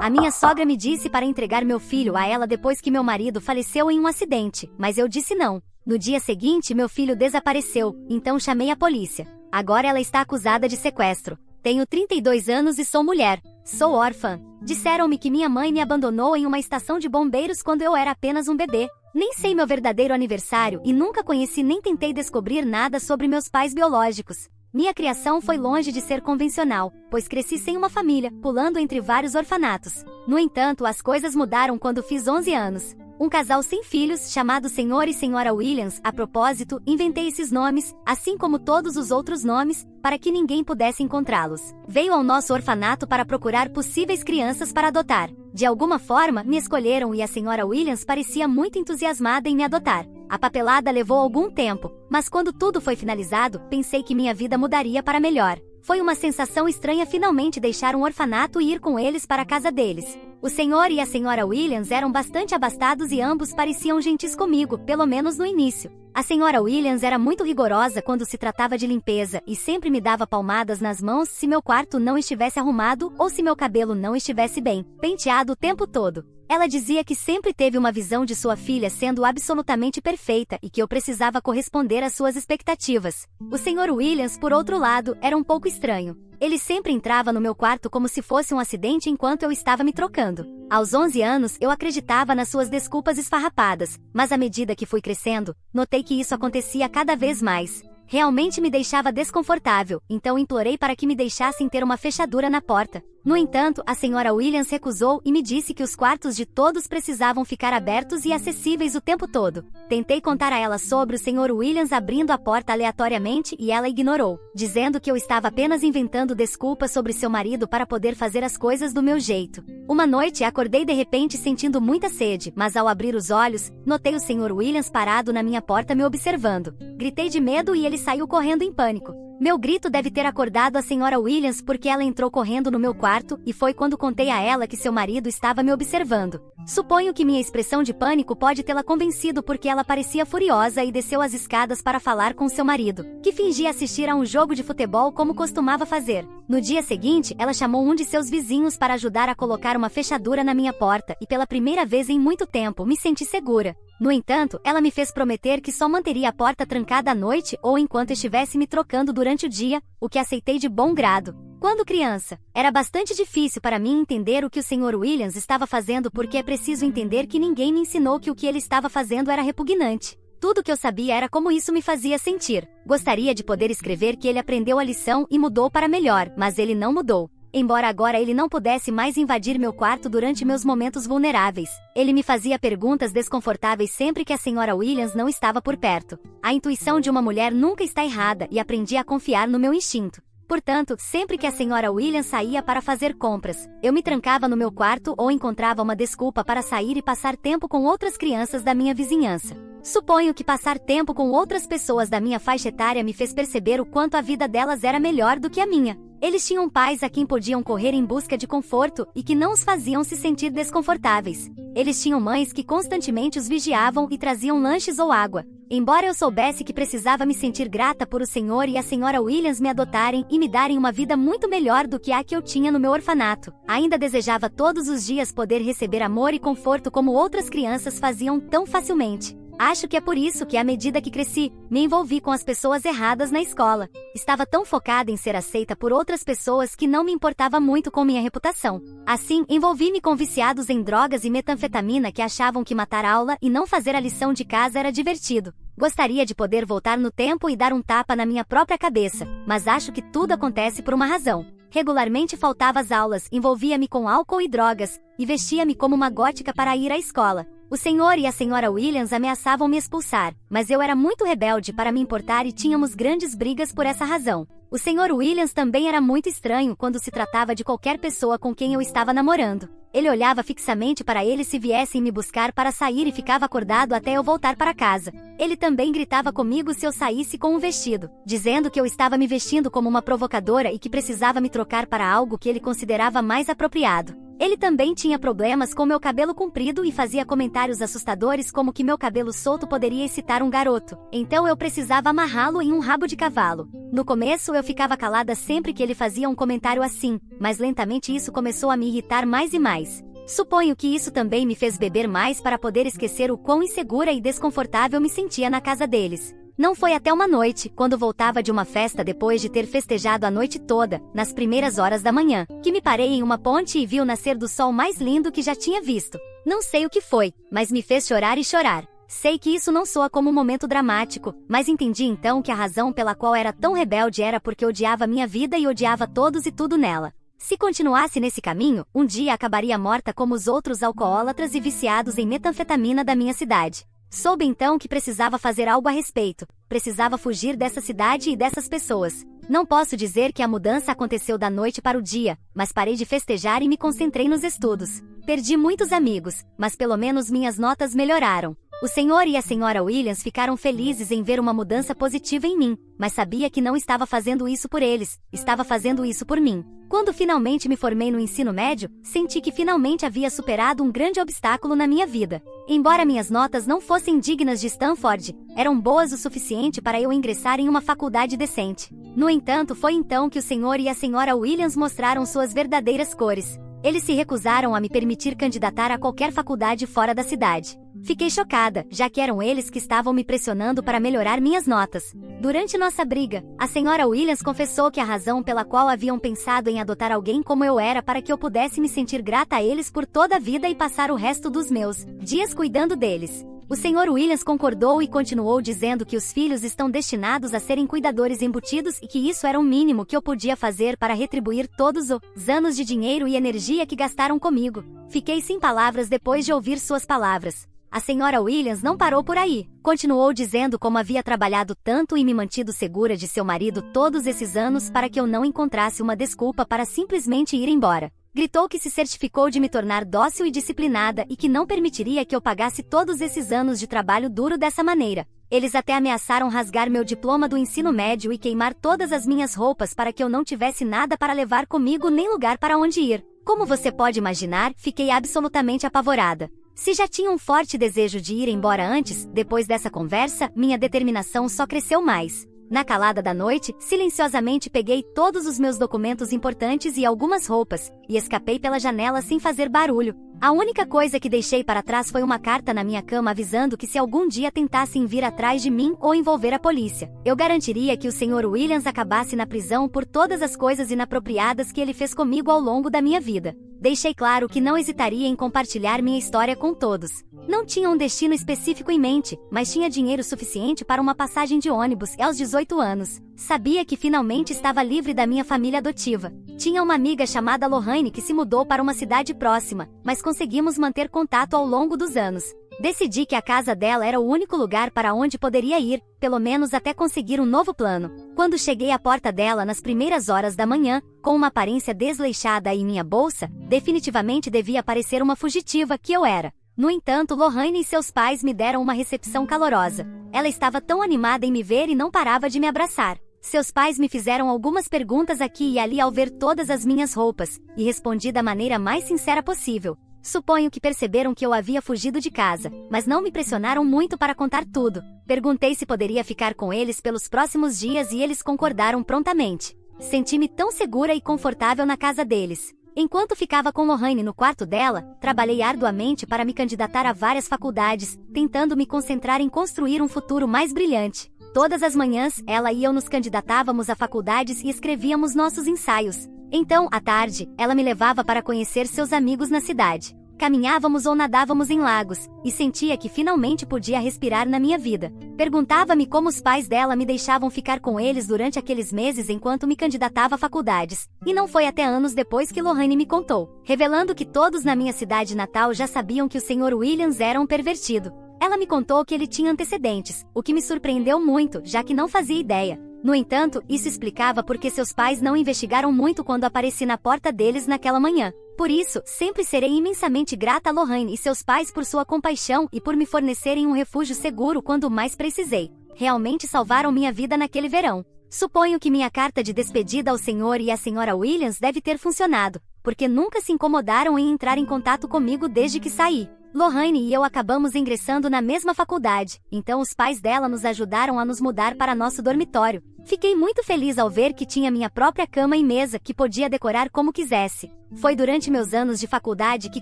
A minha sogra me disse para entregar meu filho a ela depois que meu marido faleceu em um acidente, mas eu disse não. No dia seguinte, meu filho desapareceu, então chamei a polícia. Agora ela está acusada de sequestro. Tenho 32 anos e sou mulher. Sou órfã. Disseram-me que minha mãe me abandonou em uma estação de bombeiros quando eu era apenas um bebê. Nem sei meu verdadeiro aniversário e nunca conheci nem tentei descobrir nada sobre meus pais biológicos. Minha criação foi longe de ser convencional, pois cresci sem uma família, pulando entre vários orfanatos. No entanto, as coisas mudaram quando fiz 11 anos. Um casal sem filhos, chamado Sr. e Sra. Williams, a propósito, inventei esses nomes, assim como todos os outros nomes, para que ninguém pudesse encontrá-los. Veio ao nosso orfanato para procurar possíveis crianças para adotar. De alguma forma, me escolheram e a Sra. Williams parecia muito entusiasmada em me adotar. A papelada levou algum tempo, mas quando tudo foi finalizado, pensei que minha vida mudaria para melhor. Foi uma sensação estranha finalmente deixar um orfanato e ir com eles para a casa deles. O senhor e a Sra. Williams eram bastante abastados e ambos pareciam gentis comigo, pelo menos no início. A Sra. Williams era muito rigorosa quando se tratava de limpeza e sempre me dava palmadas nas mãos se meu quarto não estivesse arrumado ou se meu cabelo não estivesse bem penteado o tempo todo. Ela dizia que sempre teve uma visão de sua filha sendo absolutamente perfeita e que eu precisava corresponder às suas expectativas. O Sr. Williams, por outro lado, era um pouco estranho. Ele sempre entrava no meu quarto como se fosse um acidente enquanto eu estava me trocando. Aos 11 anos, eu acreditava nas suas desculpas esfarrapadas, mas à medida que fui crescendo, notei que isso acontecia cada vez mais. Realmente me deixava desconfortável, então implorei para que me deixassem ter uma fechadura na porta. No entanto, a Sra. Williams recusou e me disse que os quartos de todos precisavam ficar abertos e acessíveis o tempo todo. Tentei contar a ela sobre o Sr. Williams abrindo a porta aleatoriamente e ela ignorou, dizendo que eu estava apenas inventando desculpas sobre seu marido para poder fazer as coisas do meu jeito. Uma noite, acordei de repente sentindo muita sede, mas ao abrir os olhos, notei o Sr. Williams parado na minha porta me observando. Gritei de medo e ele saiu correndo em pânico. Meu grito deve ter acordado a Sra. Williams porque ela entrou correndo no meu quarto e foi quando contei a ela que seu marido estava me observando. Suponho que minha expressão de pânico pode tê-la convencido porque ela parecia furiosa e desceu as escadas para falar com seu marido, que fingia assistir a um jogo de futebol como costumava fazer. No dia seguinte, ela chamou um de seus vizinhos para ajudar a colocar uma fechadura na minha porta e pela primeira vez em muito tempo me senti segura. No entanto, ela me fez prometer que só manteria a porta trancada à noite ou enquanto estivesse me trocando durante o dia, o que aceitei de bom grado. Quando criança, era bastante difícil para mim entender o que o Sr. Williams estava fazendo porque é preciso entender que ninguém me ensinou que o que ele estava fazendo era repugnante. Tudo que eu sabia era como isso me fazia sentir. Gostaria de poder escrever que ele aprendeu a lição e mudou para melhor, mas ele não mudou. Embora agora ele não pudesse mais invadir meu quarto durante meus momentos vulneráveis, ele me fazia perguntas desconfortáveis sempre que a Sra. Williams não estava por perto. A intuição de uma mulher nunca está errada e aprendi a confiar no meu instinto. Portanto, sempre que a Sra. Williams saía para fazer compras, eu me trancava no meu quarto ou encontrava uma desculpa para sair e passar tempo com outras crianças da minha vizinhança. Suponho que passar tempo com outras pessoas da minha faixa etária me fez perceber o quanto a vida delas era melhor do que a minha. Eles tinham pais a quem podiam correr em busca de conforto e que não os faziam se sentir desconfortáveis. Eles tinham mães que constantemente os vigiavam e traziam lanches ou água. Embora eu soubesse que precisava me sentir grata por o Senhor e a Sra. Williams me adotarem e me darem uma vida muito melhor do que a que eu tinha no meu orfanato, ainda desejava todos os dias poder receber amor e conforto como outras crianças faziam tão facilmente. Acho que é por isso que, à medida que cresci, me envolvi com as pessoas erradas na escola. Estava tão focada em ser aceita por outras pessoas que não me importava muito com minha reputação. Assim, envolvi-me com viciados em drogas e metanfetamina que achavam que matar aula e não fazer a lição de casa era divertido. Gostaria de poder voltar no tempo e dar um tapa na minha própria cabeça, mas acho que tudo acontece por uma razão. Regularmente faltava às aulas, envolvia-me com álcool e drogas, e vestia-me como uma gótica para ir à escola. O senhor e a Sra. Williams ameaçavam me expulsar, mas eu era muito rebelde para me importar e tínhamos grandes brigas por essa razão. O Sr. Williams também era muito estranho quando se tratava de qualquer pessoa com quem eu estava namorando. Ele olhava fixamente para eles se viessem me buscar para sair e ficava acordado até eu voltar para casa. Ele também gritava comigo se eu saísse com um vestido, dizendo que eu estava me vestindo como uma provocadora e que precisava me trocar para algo que ele considerava mais apropriado. Ele também tinha problemas com meu cabelo comprido e fazia comentários assustadores como que meu cabelo solto poderia excitar um garoto. Então eu precisava amarrá-lo em um rabo de cavalo. No começo eu ficava calada sempre que ele fazia um comentário assim, mas lentamente isso começou a me irritar mais e mais. Suponho que isso também me fez beber mais para poder esquecer o quão insegura e desconfortável me sentia na casa deles. Não foi até uma noite, quando voltava de uma festa depois de ter festejado a noite toda, nas primeiras horas da manhã, que me parei em uma ponte e vi o nascer do sol mais lindo que já tinha visto. Não sei o que foi, mas me fez chorar e chorar. Sei que isso não soa como um momento dramático, mas entendi então que a razão pela qual era tão rebelde era porque odiava minha vida e odiava todos e tudo nela. Se continuasse nesse caminho, um dia acabaria morta como os outros alcoólatras e viciados em metanfetamina da minha cidade. Soube então que precisava fazer algo a respeito. Precisava fugir dessa cidade e dessas pessoas. Não posso dizer que a mudança aconteceu da noite para o dia, mas parei de festejar e me concentrei nos estudos. Perdi muitos amigos, mas pelo menos minhas notas melhoraram. O senhor e a senhora Williams ficaram felizes em ver uma mudança positiva em mim, mas sabia que não estava fazendo isso por eles, estava fazendo isso por mim. Quando finalmente me formei no ensino médio, senti que finalmente havia superado um grande obstáculo na minha vida. Embora minhas notas não fossem dignas de Stanford, eram boas o suficiente para eu ingressar em uma faculdade decente. No entanto, foi então que o senhor e a senhora Williams mostraram suas verdadeiras cores. Eles se recusaram a me permitir candidatar a qualquer faculdade fora da cidade. Fiquei chocada, já que eram eles que estavam me pressionando para melhorar minhas notas. Durante nossa briga, a senhora Williams confessou que a razão pela qual haviam pensado em adotar alguém como eu era para que eu pudesse me sentir grata a eles por toda a vida e passar o resto dos meus dias cuidando deles. O Sr. Williams concordou e continuou dizendo que os filhos estão destinados a serem cuidadores embutidos e que isso era o mínimo que eu podia fazer para retribuir todos os anos de dinheiro e energia que gastaram comigo. Fiquei sem palavras depois de ouvir suas palavras. A Sra. Williams não parou por aí. Continuou dizendo como havia trabalhado tanto e me mantido segura de seu marido todos esses anos para que eu não encontrasse uma desculpa para simplesmente ir embora. Gritou que se certificou de me tornar dócil e disciplinada e que não permitiria que eu pagasse todos esses anos de trabalho duro dessa maneira. Eles até ameaçaram rasgar meu diploma do ensino médio e queimar todas as minhas roupas para que eu não tivesse nada para levar comigo nem lugar para onde ir. Como você pode imaginar, fiquei absolutamente apavorada. Se já tinha um forte desejo de ir embora antes, depois dessa conversa, minha determinação só cresceu mais. Na calada da noite, silenciosamente peguei todos os meus documentos importantes e algumas roupas, e escapei pela janela sem fazer barulho. A única coisa que deixei para trás foi uma carta na minha cama avisando que se algum dia tentassem vir atrás de mim ou envolver a polícia, eu garantiria que o Sr. Williams acabasse na prisão por todas as coisas inapropriadas que ele fez comigo ao longo da minha vida. Deixei claro que não hesitaria em compartilhar minha história com todos. Não tinha um destino específico em mente, mas tinha dinheiro suficiente para uma passagem de ônibus aos 18 anos. Sabia que finalmente estava livre da minha família adotiva. Tinha uma amiga chamada Lorraine que se mudou para uma cidade próxima, mas conseguimos manter contato ao longo dos anos. Decidi que a casa dela era o único lugar para onde poderia ir, pelo menos até conseguir um novo plano. Quando cheguei à porta dela nas primeiras horas da manhã, com uma aparência desleixada em minha bolsa, definitivamente devia parecer uma fugitiva que eu era. No entanto, Lorraine e seus pais me deram uma recepção calorosa. Ela estava tão animada em me ver e não parava de me abraçar. Seus pais me fizeram algumas perguntas aqui e ali ao ver todas as minhas roupas, e respondi da maneira mais sincera possível. Suponho que perceberam que eu havia fugido de casa, mas não me pressionaram muito para contar tudo. Perguntei se poderia ficar com eles pelos próximos dias e eles concordaram prontamente. Senti-me tão segura e confortável na casa deles. Enquanto ficava com Lorraine no quarto dela, trabalhei arduamente para me candidatar a várias faculdades, tentando me concentrar em construir um futuro mais brilhante. Todas as manhãs, ela e eu nos candidatávamos a faculdades e escrevíamos nossos ensaios. Então, à tarde, ela me levava para conhecer seus amigos na cidade. Caminhávamos ou nadávamos em lagos, e sentia que finalmente podia respirar na minha vida. Perguntava-me como os pais dela me deixavam ficar com eles durante aqueles meses enquanto me candidatava a faculdades. E não foi até anos depois que Lorraine me contou, revelando que todos na minha cidade natal já sabiam que o Sr. Williams era um pervertido. Ela me contou que ele tinha antecedentes, o que me surpreendeu muito, já que não fazia ideia. No entanto, isso explicava porque seus pais não investigaram muito quando apareci na porta deles naquela manhã. Por isso, sempre serei imensamente grata a Lorraine e seus pais por sua compaixão e por me fornecerem um refúgio seguro quando mais precisei. Realmente salvaram minha vida naquele verão. Suponho que minha carta de despedida ao Sr. e à Sra. Williams deve ter funcionado, porque nunca se incomodaram em entrar em contato comigo desde que saí. Lohane e eu acabamos ingressando na mesma faculdade, então os pais dela nos ajudaram a nos mudar para nosso dormitório. Fiquei muito feliz ao ver que tinha minha própria cama e mesa que podia decorar como quisesse. Foi durante meus anos de faculdade que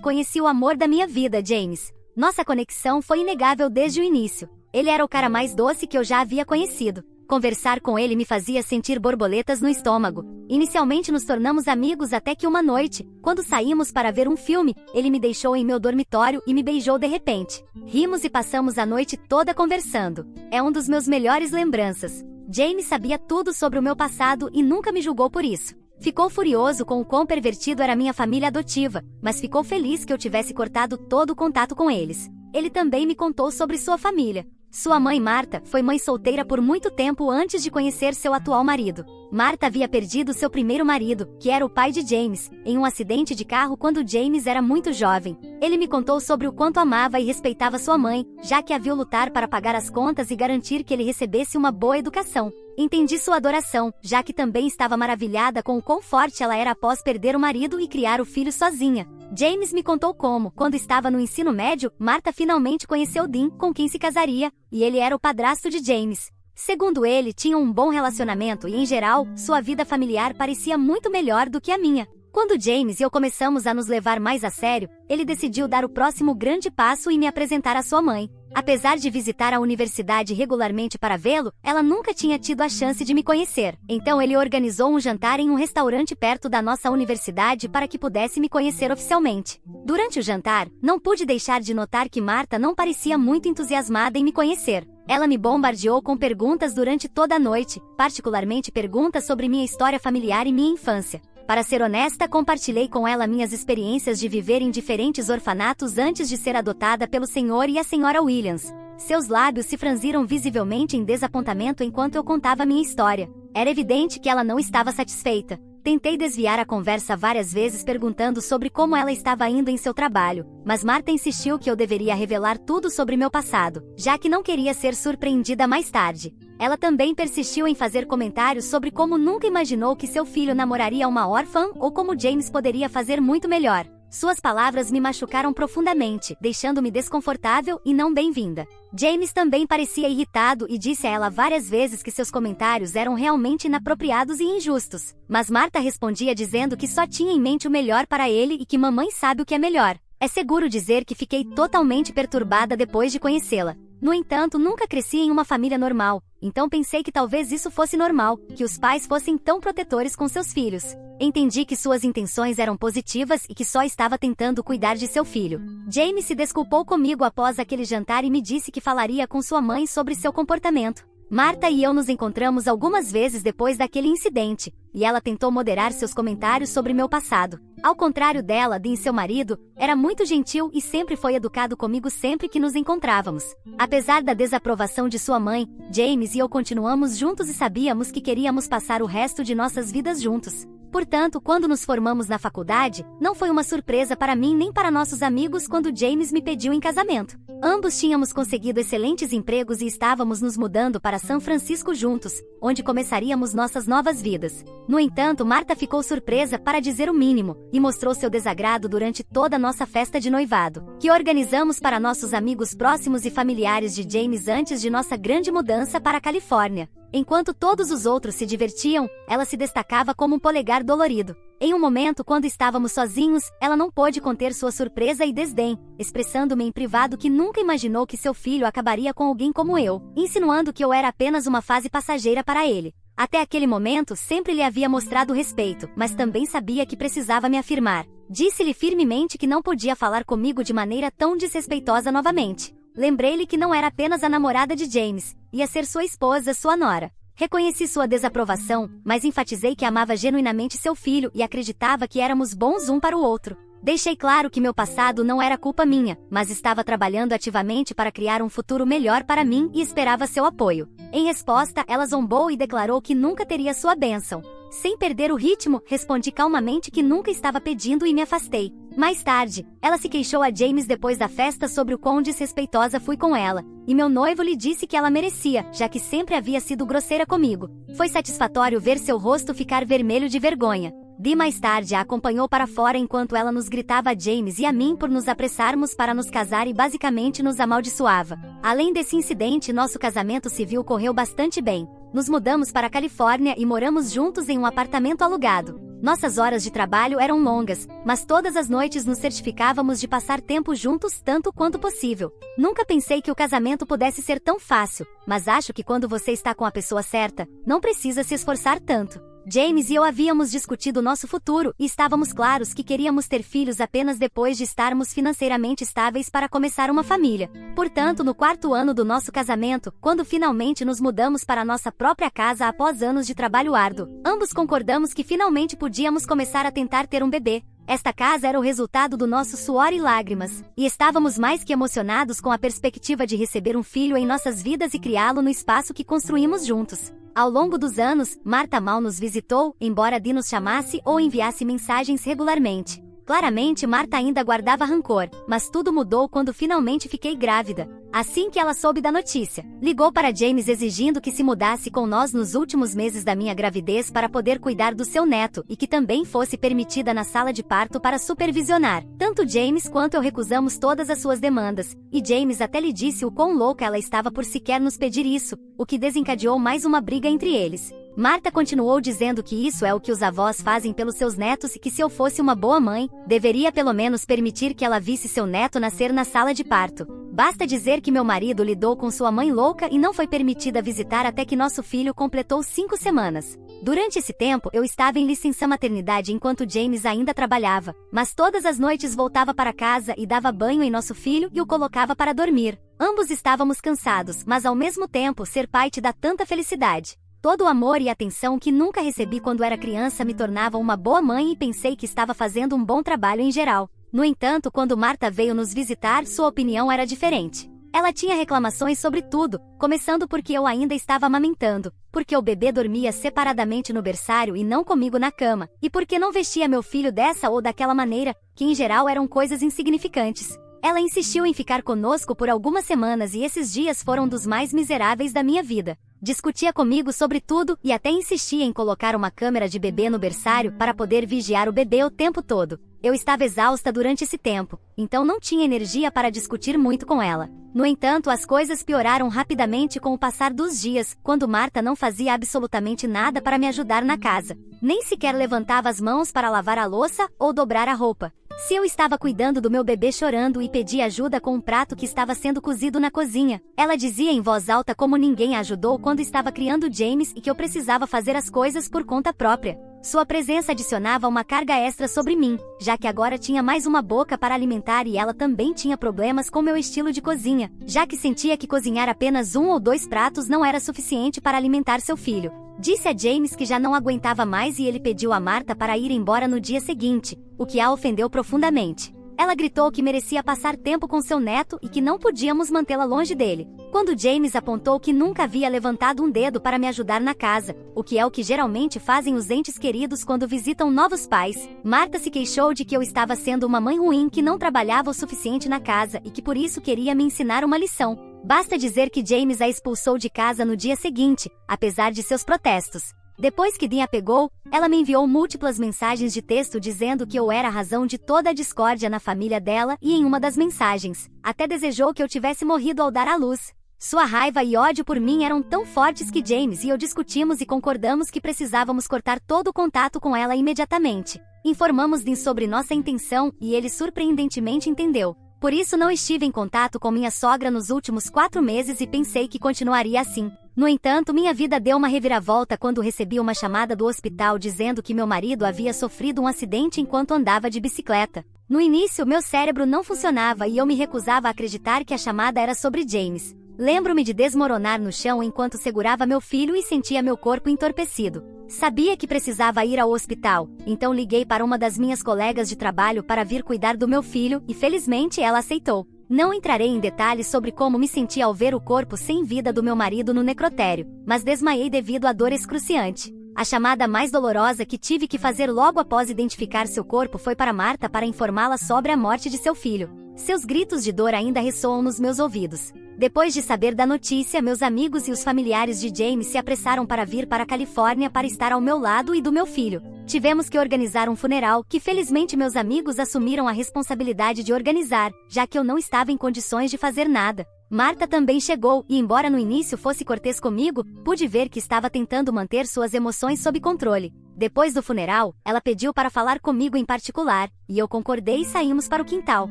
conheci o amor da minha vida, James. Nossa conexão foi inegável desde o início. Ele era o cara mais doce que eu já havia conhecido. Conversar com ele me fazia sentir borboletas no estômago. Inicialmente nos tornamos amigos até que uma noite, quando saímos para ver um filme, ele me deixou em meu dormitório e me beijou de repente. Rimos e passamos a noite toda conversando. É um dos meus melhores lembranças. James sabia tudo sobre o meu passado e nunca me julgou por isso. Ficou furioso com o quão pervertido era minha família adotiva, mas ficou feliz que eu tivesse cortado todo o contato com eles. Ele também me contou sobre sua família. Sua mãe Marta foi mãe solteira por muito tempo antes de conhecer seu atual marido. Marta havia perdido seu primeiro marido, que era o pai de James, em um acidente de carro quando James era muito jovem. Ele me contou sobre o quanto amava e respeitava sua mãe, já que a viu lutar para pagar as contas e garantir que ele recebesse uma boa educação. Entendi sua adoração, já que também estava maravilhada com o quão forte ela era após perder o marido e criar o filho sozinha. James me contou como, quando estava no ensino médio, Marta finalmente conheceu Dean, com quem se casaria, e ele era o padrasto de James. Segundo ele, tinham um bom relacionamento e, em geral, sua vida familiar parecia muito melhor do que a minha. Quando James e eu começamos a nos levar mais a sério, ele decidiu dar o próximo grande passo e me apresentar à sua mãe. Apesar de visitar a universidade regularmente para vê-lo, ela nunca tinha tido a chance de me conhecer. Então ele organizou um jantar em um restaurante perto da nossa universidade para que pudesse me conhecer oficialmente. Durante o jantar, não pude deixar de notar que Marta não parecia muito entusiasmada em me conhecer. Ela me bombardeou com perguntas durante toda a noite, particularmente perguntas sobre minha história familiar e minha infância. Para ser honesta, compartilhei com ela minhas experiências de viver em diferentes orfanatos antes de ser adotada pelo Sr. e a Sra. Williams. Seus lábios se franziram visivelmente em desapontamento enquanto eu contava minha história. Era evidente que ela não estava satisfeita. Tentei desviar a conversa várias vezes perguntando sobre como ela estava indo em seu trabalho, mas Marta insistiu que eu deveria revelar tudo sobre meu passado, já que não queria ser surpreendida mais tarde. Ela também persistiu em fazer comentários sobre como nunca imaginou que seu filho namoraria uma órfã ou como James poderia fazer muito melhor. Suas palavras me machucaram profundamente, deixando-me desconfortável e não bem-vinda. James também parecia irritado e disse a ela várias vezes que seus comentários eram realmente inapropriados e injustos. Mas Marta respondia dizendo que só tinha em mente o melhor para ele e que mamãe sabe o que é melhor. É seguro dizer que fiquei totalmente perturbada depois de conhecê-la. No entanto, nunca cresci em uma família normal, então pensei que talvez isso fosse normal, que os pais fossem tão protetores com seus filhos. Entendi que suas intenções eram positivas e que só estava tentando cuidar de seu filho. James se desculpou comigo após aquele jantar e me disse que falaria com sua mãe sobre seu comportamento. Marta e eu nos encontramos algumas vezes depois daquele incidente, e ela tentou moderar seus comentários sobre meu passado. Ao contrário dela, Dean, seu marido, era muito gentil e sempre foi educado comigo sempre que nos encontrávamos. Apesar da desaprovação de sua mãe, James e eu continuamos juntos e sabíamos que queríamos passar o resto de nossas vidas juntos. Portanto, quando nos formamos na faculdade, não foi uma surpresa para mim nem para nossos amigos quando James me pediu em casamento. Ambos tínhamos conseguido excelentes empregos e estávamos nos mudando para São Francisco juntos, onde começaríamos nossas novas vidas. No entanto, Marta ficou surpresa, para dizer o mínimo, e mostrou seu desagrado durante toda a nossa festa de noivado, que organizamos para nossos amigos próximos e familiares de James antes de nossa grande mudança para a Califórnia. Enquanto todos os outros se divertiam, ela se destacava como um polegar dolorido. Em um momento, quando estávamos sozinhos, ela não pôde conter sua surpresa e desdém, expressando-me em privado que nunca imaginou que seu filho acabaria com alguém como eu, insinuando que eu era apenas uma fase passageira para ele. Até aquele momento, sempre lhe havia mostrado respeito, mas também sabia que precisava me afirmar. Disse-lhe firmemente que não podia falar comigo de maneira tão desrespeitosa novamente. Lembrei-lhe que não era apenas a namorada de James, ia ser sua esposa, sua nora. Reconheci sua desaprovação, mas enfatizei que amava genuinamente seu filho e acreditava que éramos bons um para o outro. Deixei claro que meu passado não era culpa minha, mas estava trabalhando ativamente para criar um futuro melhor para mim e esperava seu apoio. Em resposta, ela zombou e declarou que nunca teria sua bênção. Sem perder o ritmo, respondi calmamente que nunca estava pedindo e me afastei. Mais tarde, ela se queixou a James depois da festa sobre o quão desrespeitosa fui com ela, e meu noivo lhe disse que ela merecia, já que sempre havia sido grosseira comigo. Foi satisfatório ver seu rosto ficar vermelho de vergonha. Dee mais tarde a acompanhou para fora enquanto ela nos gritava a James e a mim por nos apressarmos para nos casar e basicamente nos amaldiçoava. Além desse incidente, nosso casamento civil correu bastante bem. Nos mudamos para a Califórnia e moramos juntos em um apartamento alugado. Nossas horas de trabalho eram longas, mas todas as noites nos certificávamos de passar tempo juntos tanto quanto possível. Nunca pensei que o casamento pudesse ser tão fácil, mas acho que quando você está com a pessoa certa, não precisa se esforçar tanto. James e eu havíamos discutido nosso futuro e estávamos claros que queríamos ter filhos apenas depois de estarmos financeiramente estáveis para começar uma família. Portanto, no 4º ano do nosso casamento, quando finalmente nos mudamos para nossa própria casa após anos de trabalho árduo, ambos concordamos que finalmente podíamos começar a tentar ter um bebê. Esta casa era o resultado do nosso suor e lágrimas, e estávamos mais que emocionados com a perspectiva de receber um filho em nossas vidas e criá-lo no espaço que construímos juntos. Ao longo dos anos, Martha mal nos visitou, embora Dee nos chamasse ou enviasse mensagens regularmente. Claramente, Martha ainda guardava rancor, mas tudo mudou quando finalmente fiquei grávida. Assim que ela soube da notícia, ligou para James exigindo que se mudasse com nós nos últimos meses da minha gravidez para poder cuidar do seu neto e que também fosse permitida na sala de parto para supervisionar. Tanto James quanto eu recusamos todas as suas demandas, e James até lhe disse o quão louca ela estava por sequer nos pedir isso, o que desencadeou mais uma briga entre eles. Martha continuou dizendo que isso é o que os avós fazem pelos seus netos e que se eu fosse uma boa mãe, deveria pelo menos permitir que ela visse seu neto nascer na sala de parto. Basta dizer que meu marido lidou com sua mãe louca e não foi permitida visitar até que nosso filho completou 5 semanas. Durante esse tempo, eu estava em licença maternidade enquanto James ainda trabalhava, mas todas as noites voltava para casa e dava banho em nosso filho e o colocava para dormir. Ambos estávamos cansados, mas ao mesmo tempo ser pai te dá tanta felicidade. Todo o amor e atenção que nunca recebi quando era criança me tornava uma boa mãe e pensei que estava fazendo um bom trabalho em geral. No entanto, quando Martha veio nos visitar, sua opinião era diferente. Ela tinha reclamações sobre tudo, começando porque eu ainda estava amamentando, porque o bebê dormia separadamente no berçário e não comigo na cama, e porque não vestia meu filho dessa ou daquela maneira, que em geral eram coisas insignificantes. Ela insistiu em ficar conosco por algumas semanas e esses dias foram dos mais miseráveis da minha vida. Discutia comigo sobre tudo e até insistia em colocar uma câmera de bebê no berçário para poder vigiar o bebê o tempo todo. Eu estava exausta durante esse tempo, então não tinha energia para discutir muito com ela. No entanto, as coisas pioraram rapidamente com o passar dos dias, quando Martha não fazia absolutamente nada para me ajudar na casa. Nem sequer levantava as mãos para lavar a louça ou dobrar a roupa. Se eu estava cuidando do meu bebê chorando e pedia ajuda com um prato que estava sendo cozido na cozinha, ela dizia em voz alta como ninguém a ajudou quando estava criando James e que eu precisava fazer as coisas por conta própria. Sua presença adicionava uma carga extra sobre mim, já que agora tinha mais uma boca para alimentar e ela também tinha problemas com meu estilo de cozinha, já que sentia que cozinhar apenas 1 ou 2 pratos não era suficiente para alimentar seu filho. Disse a James que já não aguentava mais e ele pediu a Martha para ir embora no dia seguinte, o que a ofendeu profundamente. Ela gritou que merecia passar tempo com seu neto e que não podíamos mantê-la longe dele. Quando James apontou que nunca havia levantado um dedo para me ajudar na casa, o que é o que geralmente fazem os entes queridos quando visitam novos pais, Martha se queixou de que eu estava sendo uma mãe ruim que não trabalhava o suficiente na casa e que por isso queria me ensinar uma lição. Basta dizer que James a expulsou de casa no dia seguinte, apesar de seus protestos. Depois que Dee a pegou, ela me enviou múltiplas mensagens de texto dizendo que eu era a razão de toda a discórdia na família dela e em uma das mensagens, até desejou que eu tivesse morrido ao dar à luz. Sua raiva e ódio por mim eram tão fortes que James e eu discutimos e concordamos que precisávamos cortar todo o contato com ela imediatamente. Informamos Dee sobre nossa intenção e ele surpreendentemente entendeu. Por isso não estive em contato com minha sogra nos últimos 4 meses e pensei que continuaria assim. No entanto, minha vida deu uma reviravolta quando recebi uma chamada do hospital dizendo que meu marido havia sofrido um acidente enquanto andava de bicicleta. No início, meu cérebro não funcionava e eu me recusava a acreditar que a chamada era sobre James. Lembro-me de desmoronar no chão enquanto segurava meu filho e sentia meu corpo entorpecido. Sabia que precisava ir ao hospital, então liguei para uma das minhas colegas de trabalho para vir cuidar do meu filho e felizmente ela aceitou. Não entrarei em detalhes sobre como me senti ao ver o corpo sem vida do meu marido no necrotério, mas desmaiei devido à dor excruciante. A chamada mais dolorosa que tive que fazer logo após identificar seu corpo foi para Martha para informá-la sobre a morte de seu filho. Seus gritos de dor ainda ressoam nos meus ouvidos. Depois de saber da notícia, meus amigos e os familiares de James se apressaram para vir para a Califórnia para estar ao meu lado e do meu filho. Tivemos que organizar um funeral que felizmente meus amigos assumiram a responsabilidade de organizar, já que eu não estava em condições de fazer nada. Marta também chegou e, embora no início fosse cortês comigo, pude ver que estava tentando manter suas emoções sob controle. Depois do funeral, ela pediu para falar comigo em particular, e eu concordei e saímos para o quintal.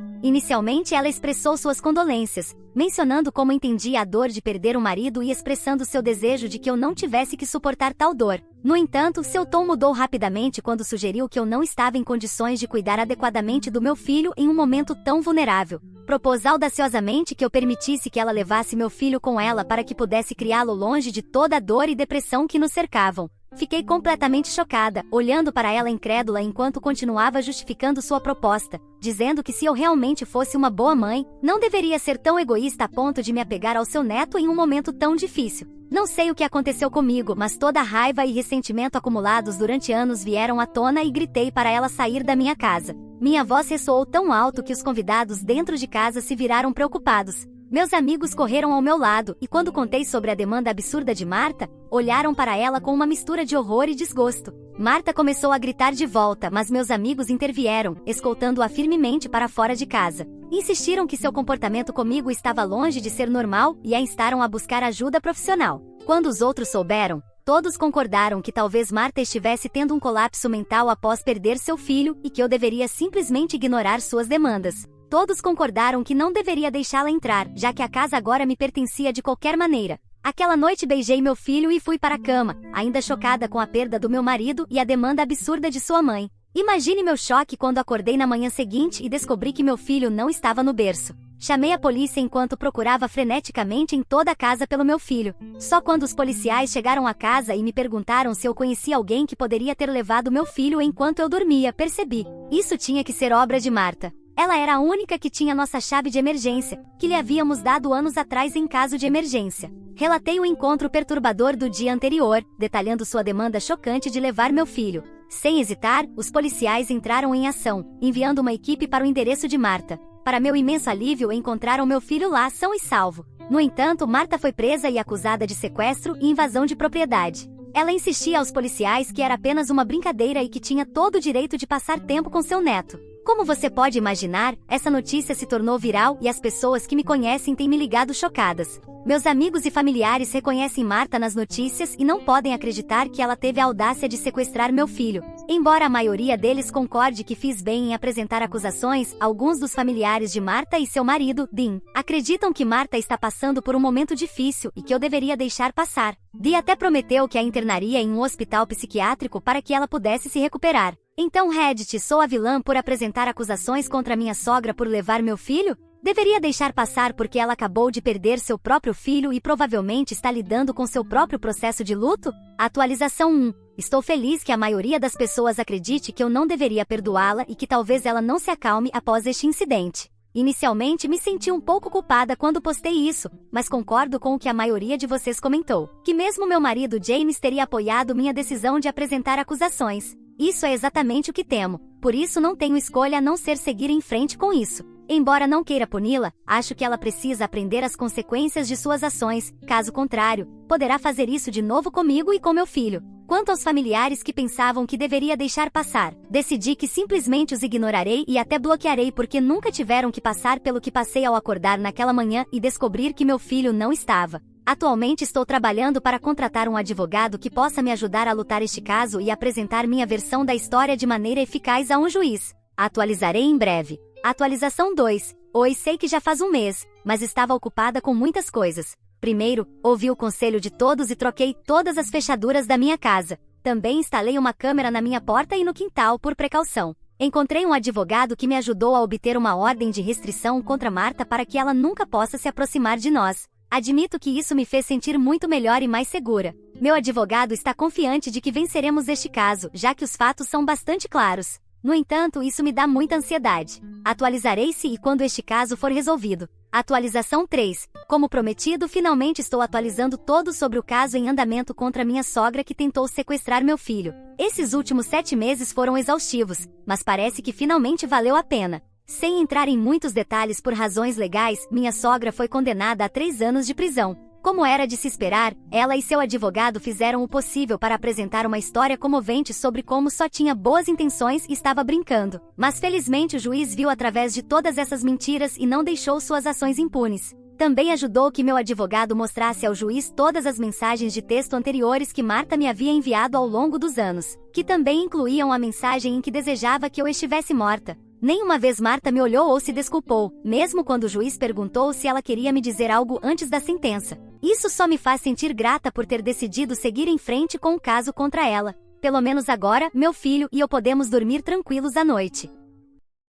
Inicialmente ela expressou suas condolências, mencionando como entendia a dor de perder o marido e expressando seu desejo de que eu não tivesse que suportar tal dor. No entanto, seu tom mudou rapidamente quando sugeriu que eu não estava em condições de cuidar adequadamente do meu filho em um momento tão vulnerável. Propôs audaciosamente que eu permitisse que ela levasse meu filho com ela para que pudesse criá-lo longe de toda a dor e depressão que nos cercavam. Fiquei completamente chocada, olhando para ela incrédula enquanto continuava justificando sua proposta, dizendo que se eu realmente fosse uma boa mãe, não deveria ser tão egoísta a ponto de me apegar ao seu neto em um momento tão difícil. Não sei o que aconteceu comigo, mas toda a raiva e ressentimento acumulados durante anos vieram à tona e gritei para ela sair da minha casa. Minha voz ressoou tão alto que os convidados dentro de casa se viraram preocupados. Meus amigos correram ao meu lado e quando contei sobre a demanda absurda de Marta, olharam para ela com uma mistura de horror e desgosto. Marta começou a gritar de volta, mas meus amigos intervieram, escoltando-a firmemente para fora de casa. Insistiram que seu comportamento comigo estava longe de ser normal e a instaram a buscar ajuda profissional. Quando os outros souberam, todos concordaram que talvez Marta estivesse tendo um colapso mental após perder seu filho e que eu deveria simplesmente ignorar suas demandas. Todos concordaram que não deveria deixá-la entrar, já que a casa agora me pertencia de qualquer maneira. Aquela noite beijei meu filho e fui para a cama, ainda chocada com a perda do meu marido e a demanda absurda de sua mãe. Imagine meu choque quando acordei na manhã seguinte e descobri que meu filho não estava no berço. Chamei a polícia enquanto procurava freneticamente em toda a casa pelo meu filho. Só quando os policiais chegaram à casa e me perguntaram se eu conhecia alguém que poderia ter levado meu filho enquanto eu dormia, percebi. Isso tinha que ser obra de Marta. Ela era a única que tinha nossa chave de emergência, que lhe havíamos dado anos atrás em caso de emergência. Relatei o encontro perturbador do dia anterior, detalhando sua demanda chocante de levar meu filho. Sem hesitar, os policiais entraram em ação, enviando uma equipe para o endereço de Marta. Para meu imenso alívio, encontraram meu filho lá são e salvo. No entanto, Marta foi presa e acusada de sequestro e invasão de propriedade. Ela insistia aos policiais que era apenas uma brincadeira e que tinha todo o direito de passar tempo com seu neto. Como você pode imaginar, essa notícia se tornou viral e as pessoas que me conhecem têm me ligado chocadas. Meus amigos e familiares reconhecem Marta nas notícias e não podem acreditar que ela teve a audácia de sequestrar meu filho. Embora a maioria deles concorde que fiz bem em apresentar acusações, alguns dos familiares de Marta e seu marido, Dean, acreditam que Marta está passando por um momento difícil e que eu deveria deixar passar. Dee até prometeu que a internaria em um hospital psiquiátrico para que ela pudesse se recuperar. Então Reddit, sou a vilã por apresentar acusações contra minha sogra por levar meu filho? Deveria deixar passar porque ela acabou de perder seu próprio filho e provavelmente está lidando com seu próprio processo de luto? Atualização 1. Estou feliz que a maioria das pessoas acredite que eu não deveria perdoá-la e que talvez ela não se acalme após este incidente. Inicialmente me senti um pouco culpada quando postei isso, mas concordo com o que a maioria de vocês comentou, que mesmo meu marido James teria apoiado minha decisão de apresentar acusações. Isso é exatamente o que temo, por isso não tenho escolha a não ser seguir em frente com isso. Embora não queira puni-la, acho que ela precisa aprender as consequências de suas ações, caso contrário, poderá fazer isso de novo comigo e com meu filho. Quanto aos familiares que pensavam que deveria deixar passar, decidi que simplesmente os ignorarei e até bloquearei porque nunca tiveram que passar pelo que passei ao acordar naquela manhã e descobrir que meu filho não estava. Atualmente estou trabalhando para contratar um advogado que possa me ajudar a lutar este caso e apresentar minha versão da história de maneira eficaz a um juiz. Atualizarei em breve. Atualização 2. Oi, sei que já faz um mês, mas estava ocupada com muitas coisas. Primeiro, ouvi o conselho de todos e troquei todas as fechaduras da minha casa. Também instalei uma câmera na minha porta e no quintal por precaução. Encontrei um advogado que me ajudou a obter uma ordem de restrição contra Marta para que ela nunca possa se aproximar de nós. Admito que isso me fez sentir muito melhor e mais segura. Meu advogado está confiante de que venceremos este caso, já que os fatos são bastante claros. No entanto, isso me dá muita ansiedade. Atualizarei se e quando este caso for resolvido. Atualização 3. Como prometido, finalmente estou atualizando todo sobre o caso em andamento contra minha sogra que tentou sequestrar meu filho. Esses últimos 7 meses foram exaustivos, mas parece que finalmente valeu a pena. Sem entrar em muitos detalhes por razões legais, minha sogra foi condenada a 3 anos de prisão. Como era de se esperar, ela e seu advogado fizeram o possível para apresentar uma história comovente sobre como só tinha boas intenções e estava brincando. Mas felizmente o juiz viu através de todas essas mentiras e não deixou suas ações impunes. Também ajudou que meu advogado mostrasse ao juiz todas as mensagens de texto anteriores que Marta me havia enviado ao longo dos anos, que também incluíam a mensagem em que desejava que eu estivesse morta. Nenhuma vez Marta me olhou ou se desculpou, mesmo quando o juiz perguntou se ela queria me dizer algo antes da sentença. Isso só me faz sentir grata por ter decidido seguir em frente com o caso contra ela. Pelo menos agora, meu filho e eu podemos dormir tranquilos à noite.